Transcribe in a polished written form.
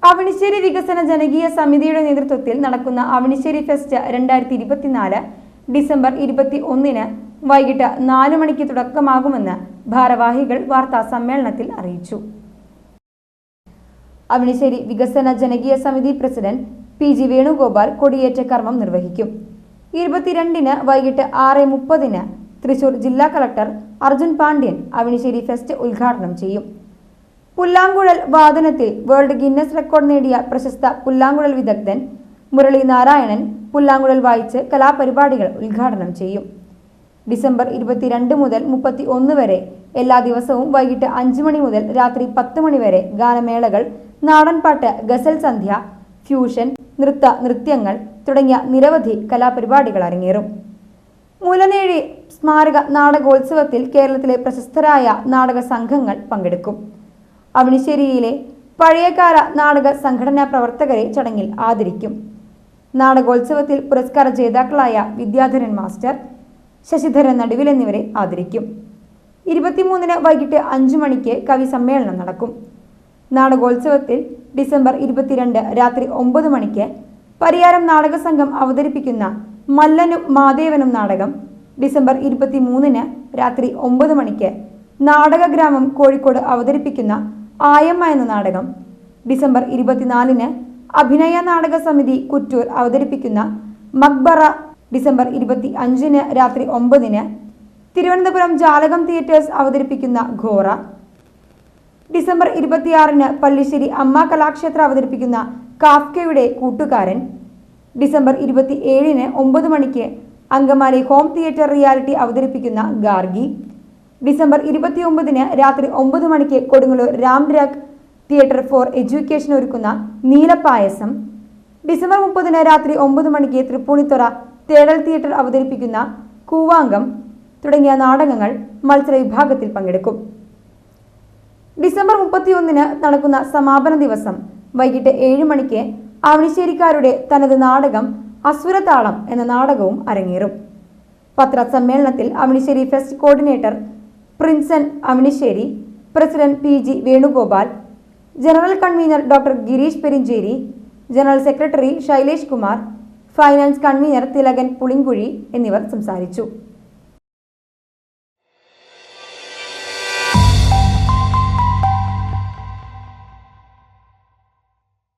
അവണിശ്ശേരി വികസന ജനകീയ സമിതിയുടെ നേതൃത്വത്തിൽ നടക്കുന്ന അവണിശ്ശേരി ഫെസ്റ്റ് 2024 ഡിസംബർ 21 വൈകിട്ട് 4 മണിക്ക് തുടക്കമാകുമെന്ന് ഭാരവാഹികൾ വാർത്താ സമ്മേളനത്തിൽ അറിയിച്ചു. അവണിശ്ശേരി വികസന ജനകീയ സമിതി പ്രസിഡന്റ് PG വേണുഗോപാൽ കൊടിയേറ്റ കർമ്മം നിർവഹിക്കും. 22 വൈകിട്ട് 6:30 തൃശൂർ ജില്ലാ കളക്ടർ അർജുൻ പാണ്ഡ്യൻ അവണിശ്ശേരി ഫെസ്റ്റ് ഉദ്ഘാടനം ചെയ്യും. പുല്ലാങ്കുഴൽ വാദനത്തിൽ വേൾഡ് ഗിന്നസ് റെക്കോർഡ് നേടിയ പ്രശസ്ത പുല്ലാങ്കുഴൽ വിദഗ്ധൻ മുരളി നാരായണൻ പുല്ലാങ്കുഴൽ വായിച്ച് കലാപരിപാടികൾ ഉദ്ഘാടനം ചെയ്യും. ഡിസംബർ 22 മുതൽ 31 വരെ എല്ലാ ദിവസവും വൈകിട്ട് 5 മണി മുതൽ രാത്രി 10 മണി വരെ ഗാനമേളകൾ, നാടൻപാട്ട്, ഗസൽ സന്ധ്യ, ഫ്യൂഷൻ, നൃത്യങ്ങൾ തുടങ്ങിയ നിരവധി കലാപരിപാടികൾ അരങ്ങേറും. മുലനേഴി സ്മാരക നാടകോത്സവത്തിൽ കേരളത്തിലെ പ്രശസ്തരായ നാടക സംഘങ്ങൾ പങ്കെടുക്കും. അവണിശ്ശേരിയിലെ പഴയകാല നാടക സംഘടനാ പ്രവർത്തകരെ ചടങ്ങിൽ ആദരിക്കും. നാടകോത്സവത്തിൽ പുരസ്കാര ജേതാക്കളായ വിദ്യാധരൻ മാസ്റ്റർ, ശശിധരൻ നടുവിൽ എന്നിവരെ ആദരിക്കും. 23 വൈകിട്ട് 5 മണിക്ക് കവി സമ്മേളനം നടക്കും. നാടകോത്സവത്തിൽ ഡിസംബർ 22 രാത്രി 9 മണിക്ക് പരിയാരം നാടക സംഘം അവതരിപ്പിക്കുന്ന മല്ലനും മാദേവനും നാടകം, ഡിസംബർ 23 രാത്രി 9 മണിക്ക് നാടകഗ്രാമം കോഴിക്കോട് അവതരിപ്പിക്കുന്ന ആയമ്മ എന്ന നാടകം, ഡിസംബർ 24 അഭിനയ നാടക സമിതി കുറ്റൂർ അവതരിപ്പിക്കുന്ന മക്ബറ, ഡിസംബർ 25 രാത്രി 9 തിരുവനന്തപുരം ജാലകം തിയേറ്റേഴ്സ് അവതരിപ്പിക്കുന്ന ഘോറ, ഡിസംബർ 26 പള്ളിശ്ശേരി അമ്മ കലാക്ഷേത്ര അവതരിപ്പിക്കുന്ന കാഫ്കയുടെ കൂട്ടുകാരൻ, ഡിസംബർ 27 9 മണിക്ക് അങ്കമാലി ഹോം തിയേറ്റർ റിയാലിറ്റി അവതരിപ്പിക്കുന്ന ഗാർഗി, ഡിസംബർ 29 രാത്രി 9 മണിക്ക് കൊടുങ്ങല്ലൂർ രാംരാഗ് തിയേറ്റർ ഫോർ എഡ്യൂക്കേഷൻ ഒരുക്കുന്ന നീലപ്പായസം, ഡിസംബർ 30 രാത്രി 9 മണിക്ക് തൃപ്പൂണിത്തുറ തേടൽ തിയേറ്റർ അവതരിപ്പിക്കുന്ന കൂവാങ്കം തുടങ്ങിയ നാടകങ്ങൾ മത്സര വിഭാഗത്തിൽ പങ്കെടുക്കും. ഡിസംബർ 31 നടക്കുന്ന സമാപന ദിവസം വൈകിട്ട് 7 മണിക്ക് അവണിശ്ശേരിക്കാരുടെ തനത് നാടകം അസുരതാളം എന്ന നാടകവും അരങ്ങേറും. പത്രസമ്മേളനത്തിൽ Avanissery fest coordinator Prinson Avanissery, president PG Venugopal, general convener doctor Girish Perincheri, general secretary Shailesh Kumar, finance convener Thilakan Pulinkuzhi എന്നിവർ സംസാരിച്ചു.